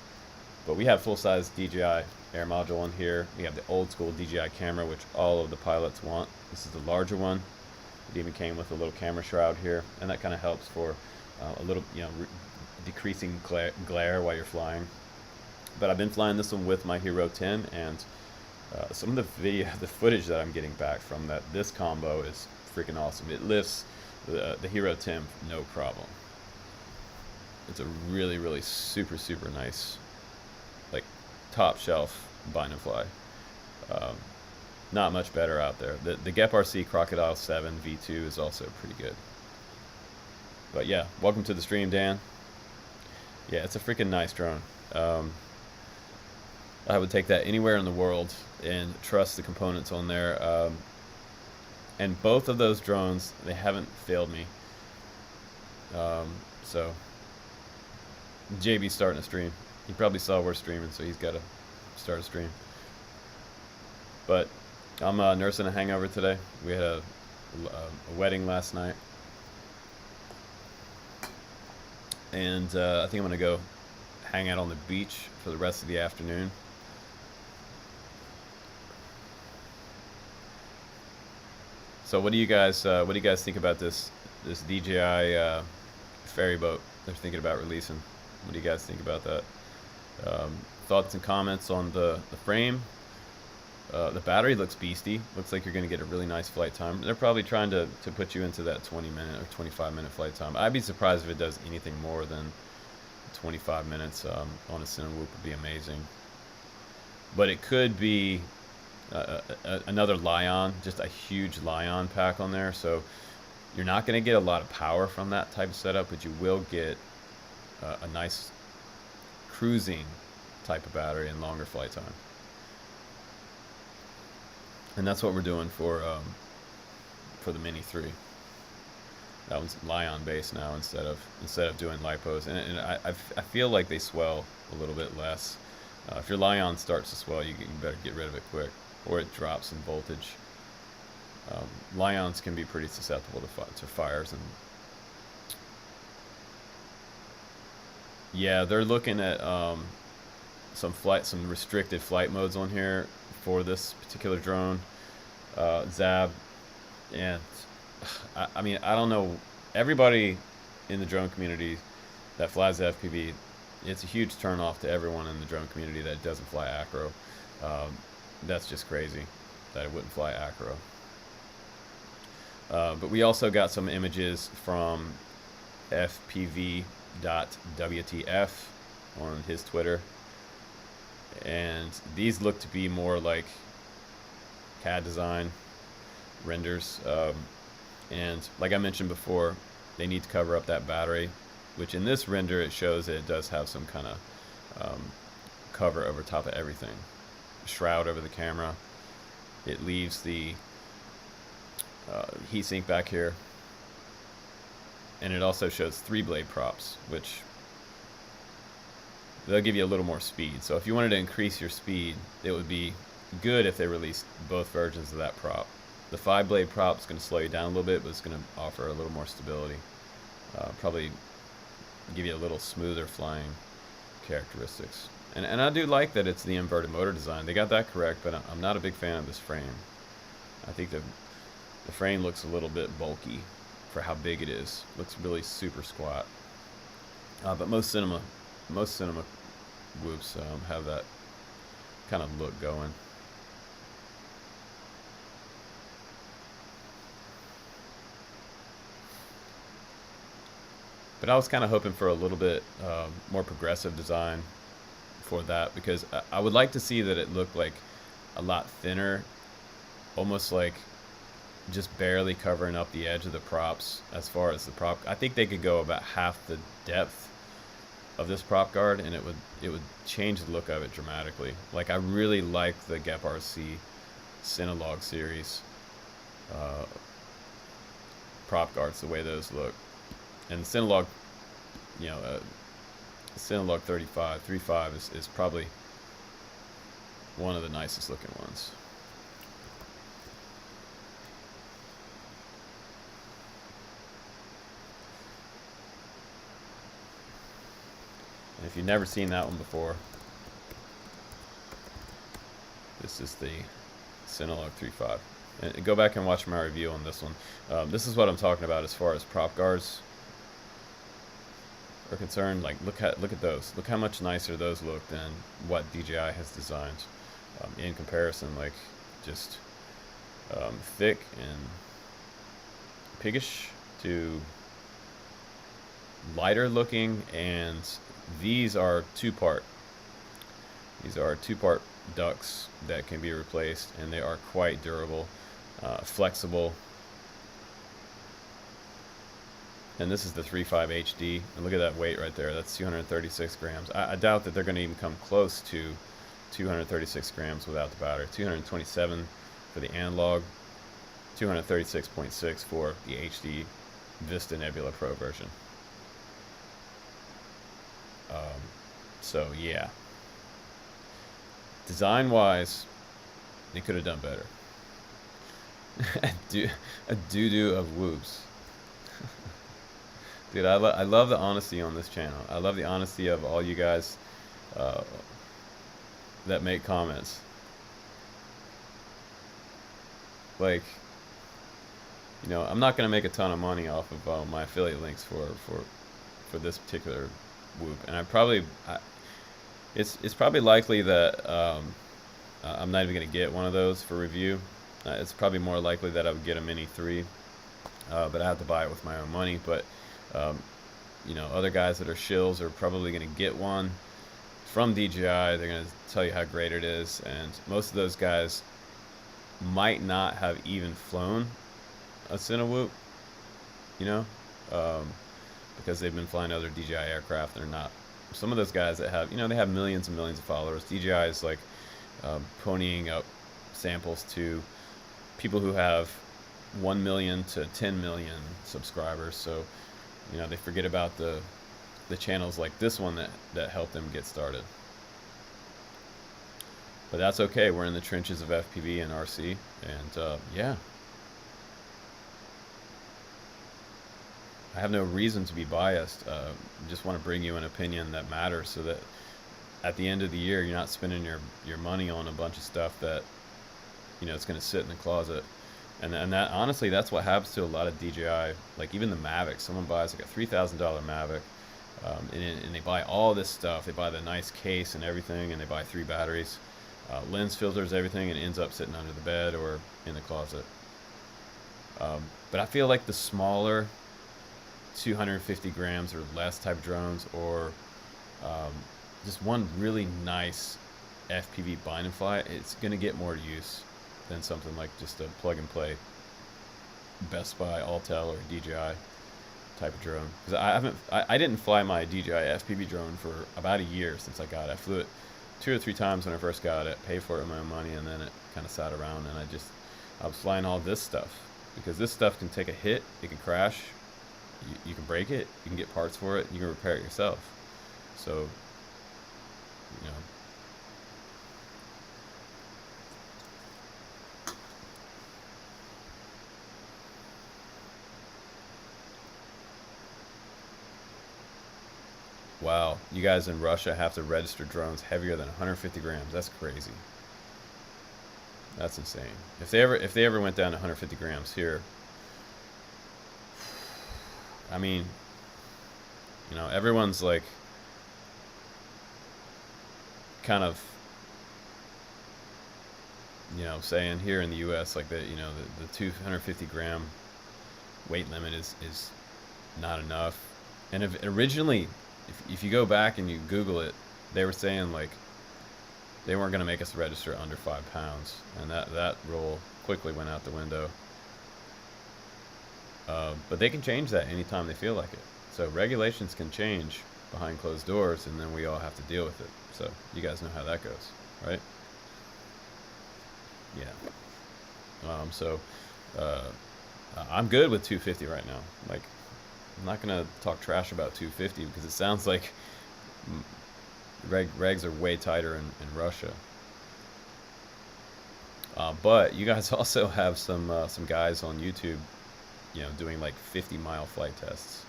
But we have full-size DJI air module in here. We have the old school DJI camera, which all of the pilots want. This is the larger one. It even came with a little camera shroud here, and that kind of helps for a little, decreasing glare while you're flying. But I've been flying this one with my Hero 10, and some of the footage that I'm getting back from this combo is freaking awesome. It lifts the Hero 10 no problem. It's a really, really super, super nice, like, top shelf bind and fly. Not much better out there. The Gep RC Crocodile 7 V2 is also pretty good. But yeah, welcome to the stream, Dan. Yeah, it's a freaking nice drone. I would take that anywhere in the world and trust the components on there. And both of those drones, they haven't failed me. So JB's starting a stream. He probably saw we're streaming, so he's got to start a stream. But I'm nursing a hangover today. We had a wedding last night. And I think I'm going to go hang out on the beach for the rest of the afternoon. So what do you guys think about this DJI ferry boat they're thinking about releasing? What do you guys think about that? Thoughts and comments on the frame. The battery looks beastie. Looks like you're going to get a really nice flight time. They're probably trying to put you into that 20-minute or 25-minute flight time. I'd be surprised if it does anything more than 25 minutes on a Cinewhoop. Would be amazing. But it could be another Lion, just a huge Lion pack on there. So you're not going to get a lot of power from that type of setup, but you will get a nice cruising type of battery and longer flight time. And that's what we're doing for the Mini 3. That one's Lion base now instead of doing lipos, and I feel like they swell a little bit less. If your Lion starts to swell, you better get rid of it quick, or it drops in voltage. Lions can be pretty susceptible to fires, and yeah, they're looking at some restricted flight modes on here for this particular drone, Zab, and I mean, I don't know, everybody in the drone community that flies FPV, it's a huge turnoff to everyone in the drone community that doesn't fly acro. That's just crazy that it wouldn't fly acro. But we also got some images from fpv.wtf on his Twitter, and these look to be more like CAD design renders, and like I mentioned before, they need to cover up that battery, which in this render it shows that it does have some kind of cover over top of everything, shroud over the camera. It leaves the heatsink back here, and it also shows 3-blade props, which they'll give you a little more speed. So if you wanted to increase your speed, it would be good if they released both versions of that prop. The 5-blade prop is going to slow you down a little bit, but it's going to offer a little more stability. Probably give you a little smoother flying characteristics. And I do like that it's the inverted motor design. They got that correct, but I'm not a big fan of this frame. I think the frame looks a little bit bulky for how big it is. Looks really super squat. But most cinema whoops have that kind of look going. But I was kind of hoping for a little bit more progressive design for that, because I would like to see that it looked like a lot thinner, almost like just barely covering up the edge of the props. As far as the prop, I think they could go about half the depth of this prop guard, and it would change the look of it dramatically. Like, I really like the Gep RC Cinelog series prop guards, the way those look. And the Cinelog, you know, Cinelog 35 is probably one of the nicest looking ones. And if you've never seen that one before, this is the Cinelog 35. And go back and watch my review on this one. This is what I'm talking about as far as prop guards are concerned. Like, look at those. Look how much nicer those look than what DJI has designed. In comparison, like, just thick and piggish to lighter looking, and these are two-part. These are two-part ducts that can be replaced, and they are quite durable, flexible. And this is the 3.5 HD, and look at that weight right there. That's 236 grams. I doubt that they're going to even come close to 236 grams without the battery. 227 for the analog, 236.6 for the HD Vista Nebula Pro version. So yeah, design-wise, they could have done better. a doo-doo of whoops. Dude, I love the honesty on this channel. I love the honesty of all you guys that make comments. Like, you know, I'm not gonna make a ton of money off of my affiliate links for this particular whoop, and it's probably likely that I'm not even gonna get one of those for review. It's probably more likely that I would get a Mini 3, but I have to buy it with my own money. But you know, other guys that are shills are probably gonna get one from DJI. They're gonna tell you how great it is, and most of those guys might not have even flown a Cinewhoop, you know, because they've been flying other DJI aircraft. They're not. Some of those guys that have, you know, they have millions and millions of followers. DJI is like ponying up samples to people who have 1 million to 10 million subscribers. So, you know, they forget about the channels like this one that helped them get started. But that's okay. We're in the trenches of FPV and RC, and yeah. I have no reason to be biased. Just want to bring you an opinion that matters, so that at the end of the year, you're not spending your money on a bunch of stuff that, you know, it's going to sit in the closet. And that, honestly, that's what happens to a lot of DJI. Like, even the Mavic. Someone buys like a $3,000 Mavic, and they buy all this stuff. They buy the nice case and everything, and they buy 3 batteries, lens filters, everything, and it ends up sitting under the bed or in the closet. But I feel like the smaller 250 grams or less type drones, or just one really nice FPV bind and fly, it's going to get more use than something like just a plug and play Best Buy, Autel, or DJI type of drone. Because I didn't fly my DJI FPV drone for about a year since I got it. I flew it 2 or 3 times when I first got it, paid for it with my own money, and then it kind of sat around, and I was flying all this stuff, because this stuff can take a hit, it can crash, you can break it, you can get parts for it, you can repair it yourself. So, you know, wow, you guys in Russia have to register drones heavier than 150 grams. That's crazy. That's insane. If they ever went down to 150 grams here, I mean, you know, everyone's like kind of, you know, saying here in the U.S. like that, you know, the 250 gram weight limit is not enough. And originally, if you go back and you Google it, they were saying like they weren't going to make us register under 5 pounds, and that rule quickly went out the window. But they can change that anytime they feel like it. So regulations can change behind closed doors, and then we all have to deal with it. So you guys know how that goes, right? Yeah. I'm good with 250 right now. Like, I'm not gonna talk trash about 250 because it sounds like regs are way tighter in Russia. But you guys also have some guys on YouTube, doing like 50-mile flight tests.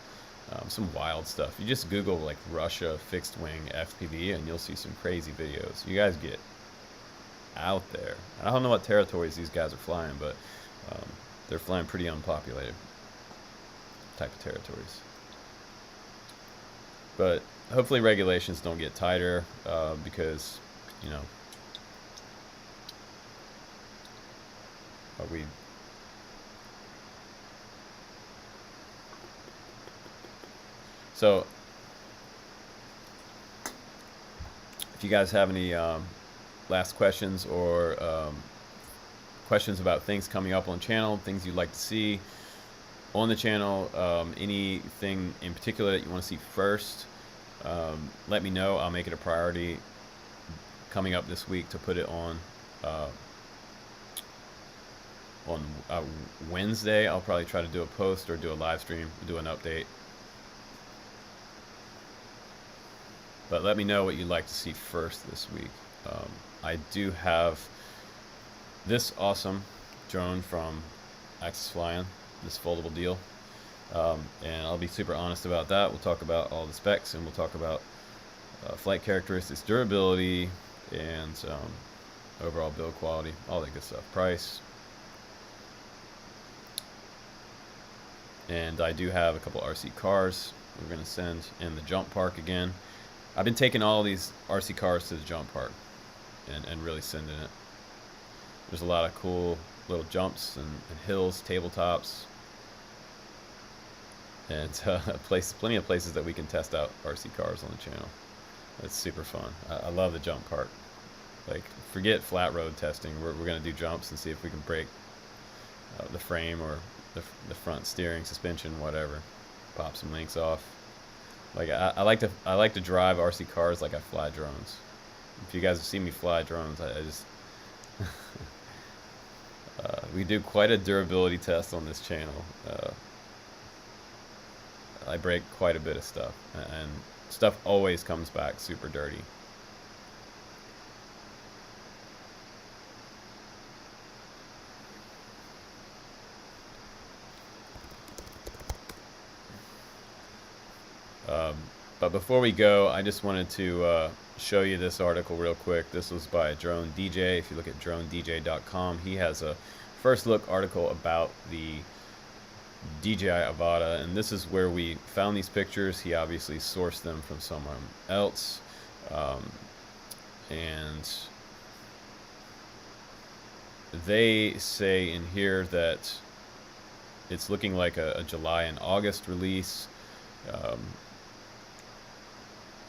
Some wild stuff. You just Google like Russia fixed wing FPV and you'll see some crazy videos. You guys get out there. I don't know what territories these guys are flying, but they're flying pretty unpopulated type of territories. But hopefully regulations don't get tighter because, we So, if you guys have any last questions or questions about things coming up on channel, things you'd like to see on the channel, anything in particular that you want to see first, let me know. I'll make it a priority coming up this week to put it on Wednesday. I'll probably try to do a post or do a live stream, do an update. But let me know what you'd like to see first this week. I do have this awesome drone from Axis Flying, this foldable deal. And I'll be super honest about that. We'll talk about all the specs, and we'll talk about flight characteristics, durability, and overall build quality, all that good stuff. Price. And I do have a couple RC cars we're going to send in the jump park again. I've been taking all these RC cars to the jump park and really sending it. There's a lot of cool little jumps and hills, tabletops, and plenty of places that we can test out RC cars on the channel. It's super fun. I love the jump park. Like, forget flat road testing. We're going to do jumps and see if we can break the frame or the front steering, suspension, whatever. Pop some links off. Like, I like to drive RC cars like I fly drones. If you guys have seen me fly drones, I just we do quite a durability test on this channel. I break quite a bit of stuff, and stuff always comes back super dirty. But before we go, I just wanted to show you this article real quick. This was by Drone DJ. If you look at dronedj.com, he has a first look article about the DJI AVATA, and this is where we found these pictures. He obviously sourced them from somewhere else, and they say in here that it's looking like a July and August release.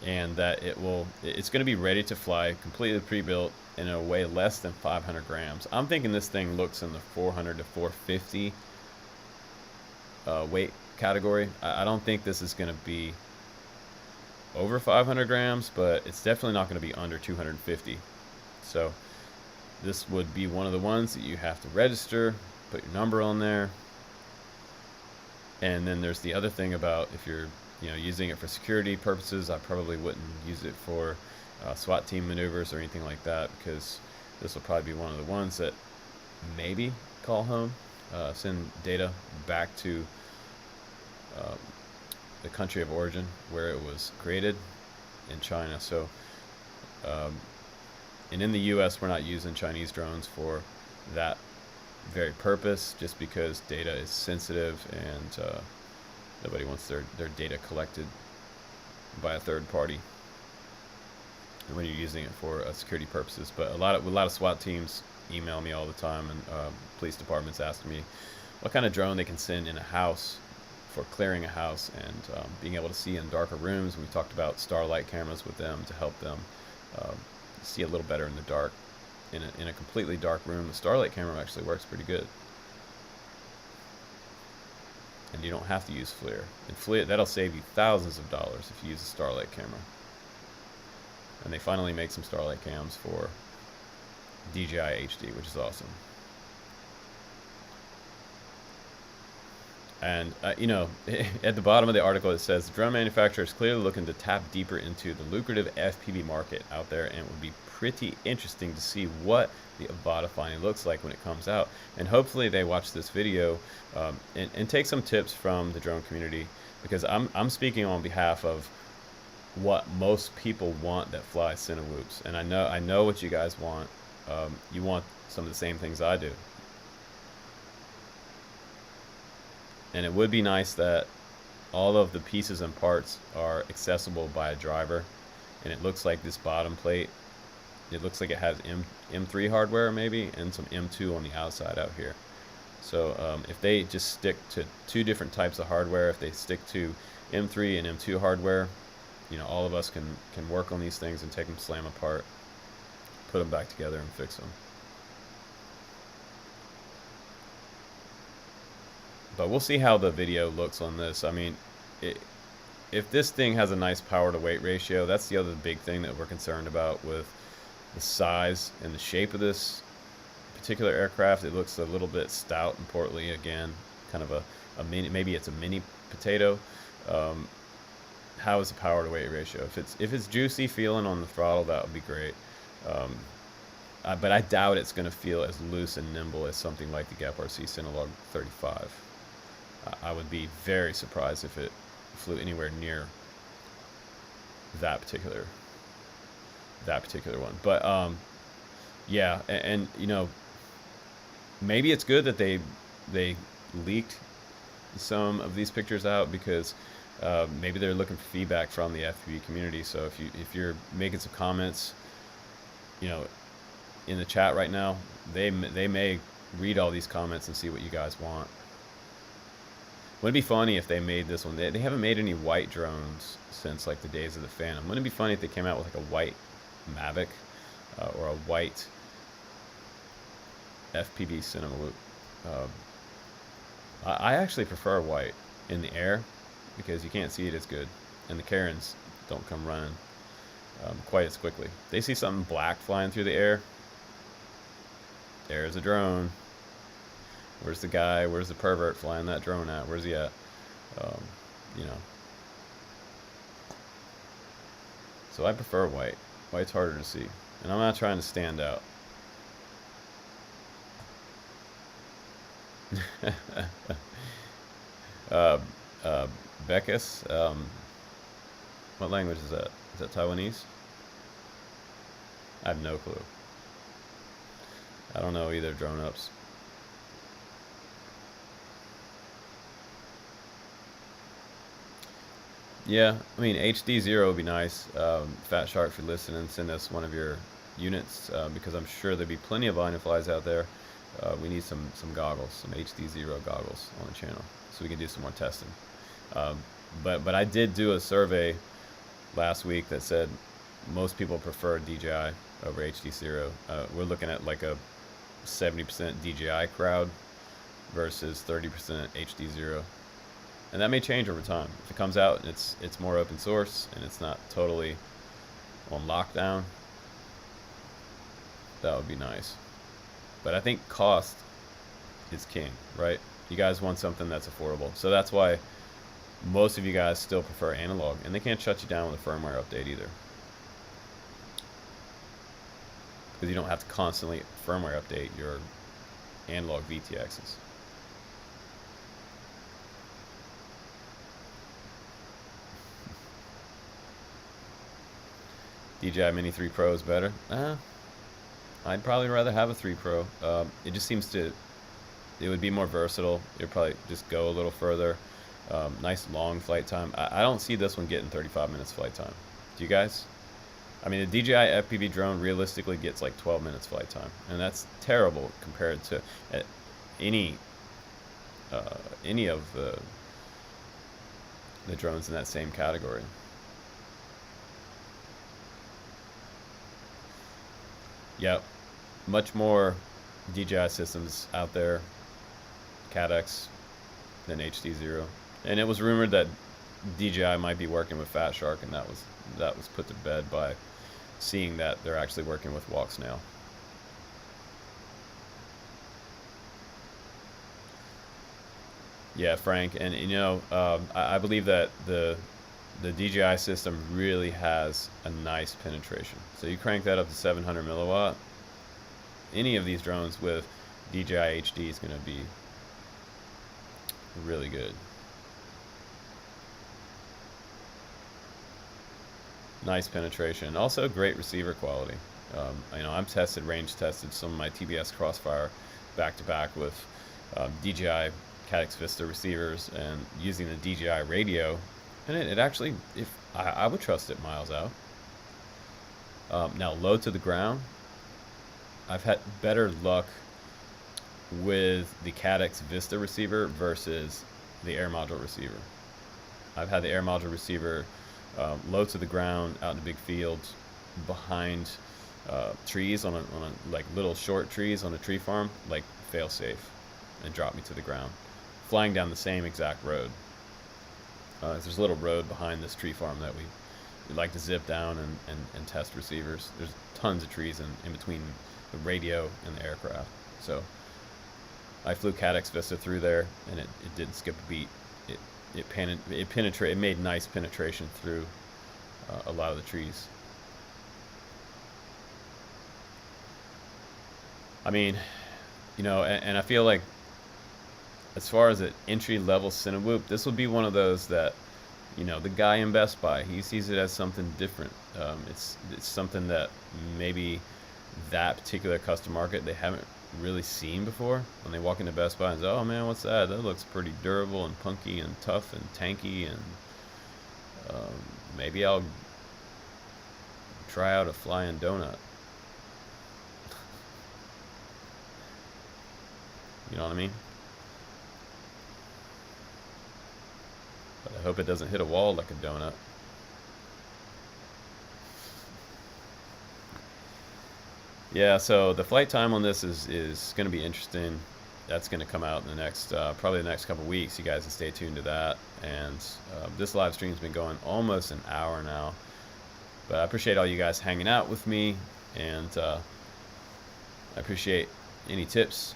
And that it's going to be ready to fly, completely pre-built, and it'll weigh less than 500 grams. I'm thinking this thing looks in the 400 to 450 weight category. I don't think this is going to be over 500 grams, but it's definitely not going to be under 250. So this would be one of the ones that you have to register, put your number on there. And then there's the other thing about if you're using it for security purposes, I probably wouldn't use it for SWAT team maneuvers or anything like that, because this will probably be one of the ones that maybe call home, send data back to the country of origin where it was created in China. So, and in the U.S., we're not using Chinese drones for that very purpose, just because data is sensitive and nobody wants their data collected by a third party when you're using it for security purposes. But a lot of SWAT teams email me all the time, and police departments ask me what kind of drone they can send in a house for clearing a house and being able to see in darker rooms. We talked about starlight cameras with them to help them see a little better in the dark. In a completely dark room, the starlight camera actually works pretty good. And you don't have to use FLIR. And FLIR, that'll save you thousands of dollars if you use a starlight camera. And they finally make some starlight cams for DJI HD, which is awesome. And, you know, at the bottom of the article it says, drone manufacturers clearly looking to tap deeper into the lucrative FPV market out there, and it would be pretty interesting to see what the AVATA finally looks like when it comes out. And hopefully they watch this video and take some tips from the drone community, because I'm speaking on behalf of what most people want that fly Cinewhoops. And I know what you guys want. You want some of the same things I do. And it would be nice that all of the pieces and parts are accessible by a driver. And it looks like this bottom plate, it looks like it has M3 hardware maybe, and some M2 on the outside out here. So if they just stick to two different types of hardware, if they stick to M3 and M2 hardware, you know, all of us can work on these things and take them, slam apart, put them back together and fix them. But we'll see how the video looks on this. I mean, if this thing has a nice power to weight ratio, that's the other big thing that we're concerned about with the size and the shape of this particular aircraft. It looks a little bit stout and portly again, kind of a mini, maybe it's a mini potato. How is the power to weight ratio? If it's juicy feeling on the throttle, that would be great. But I doubt it's going to feel as loose and nimble as something like the GAP-RC Cinelog 35. I would be very surprised if it flew anywhere near that particular one. But yeah, and you know, maybe it's good that they leaked some of these pictures out, because maybe they're looking for feedback from the FPV community. So if you're making some comments, you know, in the chat right now, they may read all these comments and see what you guys want. Wouldn't it be funny if they made this one? They haven't made any white drones since like the days of the Phantom. Wouldn't it be funny if they came out with like a white Mavic or a white FPV Cinewhoop? I actually prefer white in the air because you can't see it as good, and the Karens don't come running quite as quickly. They see something black flying through the air. There's a drone. Where's the guy? Where's the pervert flying that drone at? Where's he at? You know. So I prefer white. White's harder to see. And I'm not trying to stand out. Beckus. What language is that? Is that Taiwanese? I have no clue. I don't know either, drone-ups. Yeah, I mean, HD0 would be nice. Fat Shark, if you're listening, send us one of your units, because I'm sure there'll be plenty of Vineflies out there. We need some goggles, some HD0 goggles on the channel, so we can do some more testing. But I did do a survey last week that said most people prefer DJI over HD0. We're looking at like a 70% DJI crowd versus 30% HD0. And that may change over time. If it comes out and it's more open source and it's not totally on lockdown, that would be nice. But I think cost is king, right? You guys want something that's affordable. So that's why most of you guys still prefer analog, and they can't shut you down with a firmware update either, because you don't have to constantly firmware update your analog VTXs. DJI Mini 3 Pro is better. I'd probably rather have a 3 Pro. It just seems to, it would be more versatile. It'd probably just go a little further. Nice long flight time. I don't see this one getting 35 minutes flight time. Do you guys? I mean, the DJI FPV drone realistically gets like 12 minutes flight time, and that's terrible compared to any of the the drones in that same category. Yep, much more DJI systems out there, Cadex, than HD0. And it was rumored that DJI might be working with Fat Shark, and that was put to bed by seeing that they're actually working with Walk Snail. Yeah, Frank, and you know, I believe that the DJI system really has a nice penetration. So you crank that up to 700 milliwatt. Any of these drones with DJI HD is going to be really good. Nice penetration. Also great receiver quality. You know, I'm range tested some of my TBS Crossfire back to back with DJI Cadex Vista receivers and using the DJI radio, and it actually, if I would trust it miles out. Now low to the ground, I've had better luck with the Cadex Vista receiver versus the air module receiver. I've had the air module receiver low to the ground out in the big fields behind trees on a like little short trees on a tree farm, like fail safe, and drop me to the ground, flying down the same exact road. There's a little road behind this tree farm that we like to zip down and test receivers. There's tons of trees in between the radio and the aircraft. So I flew Cadex Vista through there, and it didn't skip a beat. It made nice penetration through a lot of the trees. I mean, you know, and I feel like as far as an entry-level Cinewhoop, this would be one of those that, you know, the guy in Best Buy, he sees it as something different. It's something that maybe that particular custom market, they haven't really seen before. When they walk into Best Buy and say, oh man, what's that? That looks pretty durable and punky and tough and tanky, and maybe I'll try out a flying donut. You know what I mean? But I hope it doesn't hit a wall like a donut. Yeah, so the flight time on this is going to be interesting. That's going to come out in the next, probably the next couple weeks. You guys can stay tuned to that. And this live stream's been going almost an hour now. But I appreciate all you guys hanging out with me, and I appreciate any tips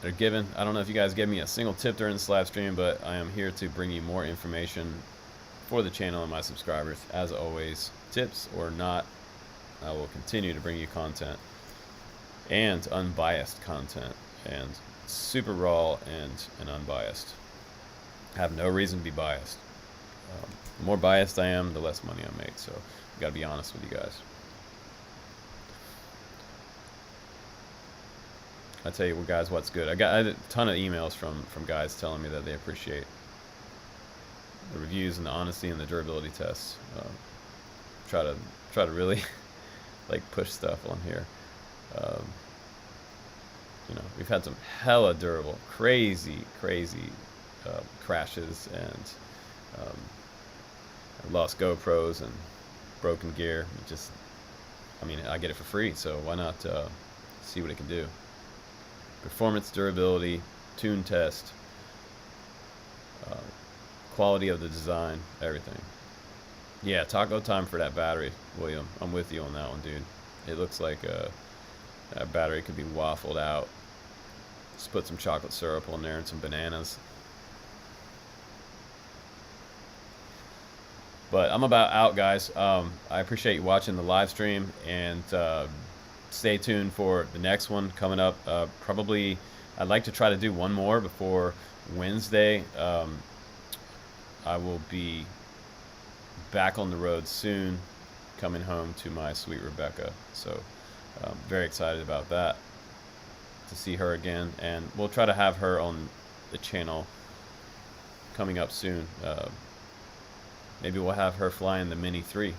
that are given. I don't know if you guys gave me a single tip during this live stream, but I am here to bring you more information for the channel and my subscribers. As always, tips or not, I will continue to bring you content, and unbiased content, and super raw and unbiased. I have no reason to be biased. The more biased I am, the less money I make, so I gotta be honest with you guys. I tell you what, guys, what's good. I had a ton of emails from guys telling me that they appreciate the reviews and the honesty and the durability tests. Try to really like push stuff on here. You know, we've had some hella durable, crazy crashes, and lost GoPros and broken gear. It just, I mean, I get it for free, so why not see what it can do? Performance, durability, tune test, quality of the design, everything. Yeah, taco time for that battery, William. I'm with you on that one, dude. It looks like that battery could be waffled out. Just put some chocolate syrup on there and some bananas. But I'm about out, guys. I appreciate you watching the live stream, and stay tuned for the next one coming up. Probably, I'd like to try to do one more before Wednesday. I will be back on the road soon, coming home to my sweet Rebecca. So very excited about that, to see her again, and we'll try to have her on the channel coming up soon. Maybe we'll have her flying the Mini 3,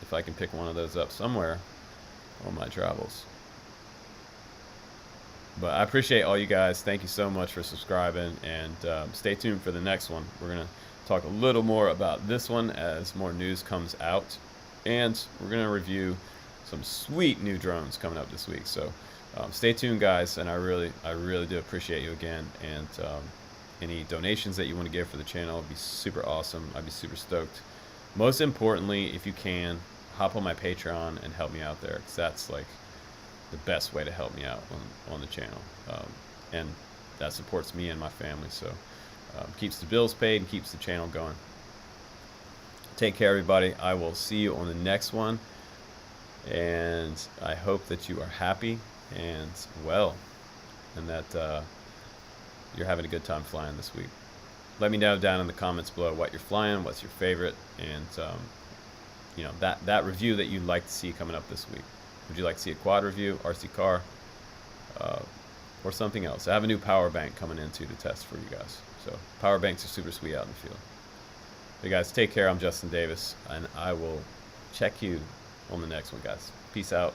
if I can pick one of those up somewhere on my travels. But I appreciate all you guys. Thank you so much for subscribing, and stay tuned for the next one. We're gonna talk a little more about this one as more news comes out, and we're gonna review some sweet new drones coming up this week. So stay tuned, guys, and I really do appreciate you again. And any donations that you want to give for the channel would be super awesome. I'd be super stoked. Most importantly, if you can, hop on my Patreon and help me out there, because that's like the best way to help me out on the channel, and that supports me and my family. So keeps the bills paid and keeps the channel going. Take care, everybody. I will see you on the next one, and I hope that you are happy and well, and that you're having a good time flying this week. Let me know down in the comments below what you're flying, what's your favorite, and you know, that review that you'd like to see coming up this week. Would you like to see a quad review, RC car, or something else? I have a new power bank coming in too to test for you guys. So power banks are super sweet out in the field. Hey guys, take care. I'm Justin Davis, and I will check you on the next one, guys. Peace out.